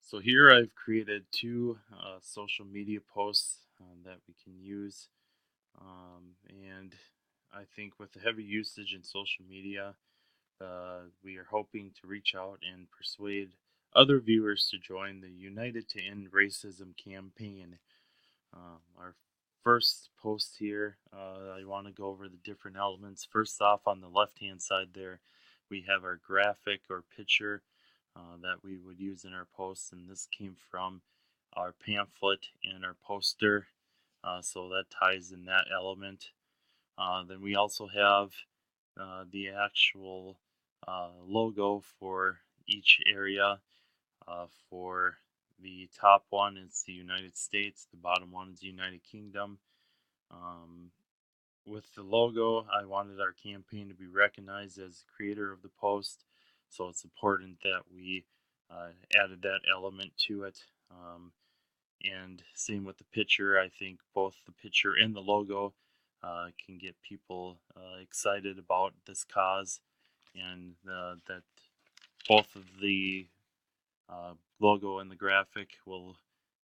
So here I've created two social media posts that we can use. And I think with the heavy usage in social media, we are hoping to reach out and persuade other viewers to join the United to End Racism campaign. Our first post here, I want to go over the different elements. First off, on the left hand side there, we have our graphic or picture that we would use in our posts, and this came from our pamphlet and our poster, so that ties in that element. Then we also have the actual logo for each area. For the top one, it's the United States. The bottom one is the United Kingdom. Um, with the logo, I wanted our campaign to be recognized as the creator of the post, so it's important that we added that element to it. And same with the picture. I think both the picture and the logo can get people excited about this cause, and that both of the logo and the graphic will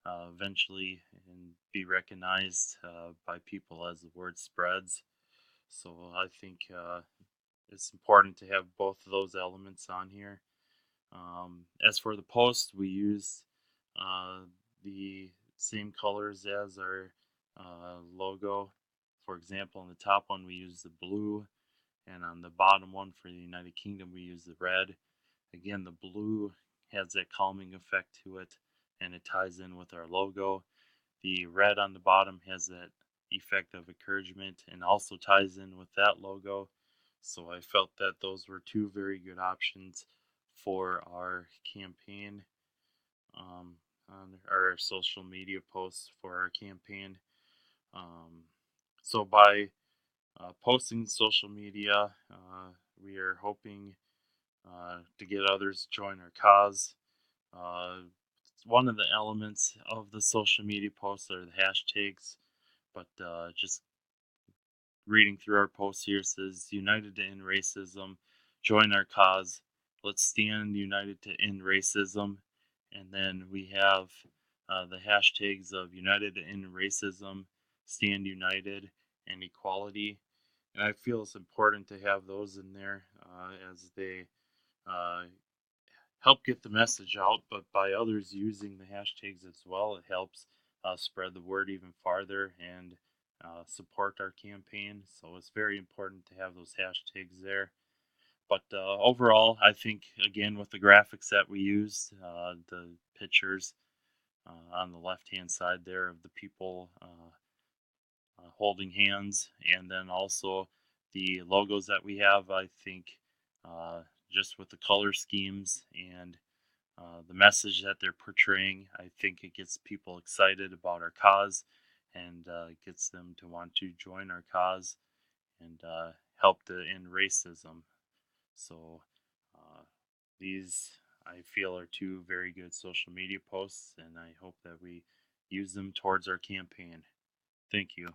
eventually and be recognized by people as the word spreads. So I think it's important to have both of those elements on here. As for the post, we use uh, the same colors as our logo. For example, on the top one, we use the blue, and on the bottom one for the United Kingdom, we use the red. Again, the blue has that calming effect to it, and it ties in with our logo. The red on the bottom has that effect of encouragement and also ties in with that logo. So I felt that those were two very good options for our campaign, on our social media posts for our campaign. Um, so by posting social media, we are hoping to get others to join our cause. Uh, One of the elements of the social media posts are the hashtags, but just reading through our post here says United to End Racism, join our cause, let's stand united to end racism. And then we have the hashtags of United to End Racism, Stand United, and Equality. And I feel it's important to have those in there as they uh, help get the message out, but by others using the hashtags as well, it helps spread the word even farther and support our campaign. So it's very important to have those hashtags there. But overall, I think, again, with the graphics that we used, the pictures on the left hand side there of the people holding hands, and then also the logos that we have, I think just with the color schemes and the message that they're portraying, I think it gets people excited about our cause and gets them to want to join our cause and help to end racism. So uh, these, I feel, are two very good social media posts, and I hope that we use them towards our campaign. Thank you.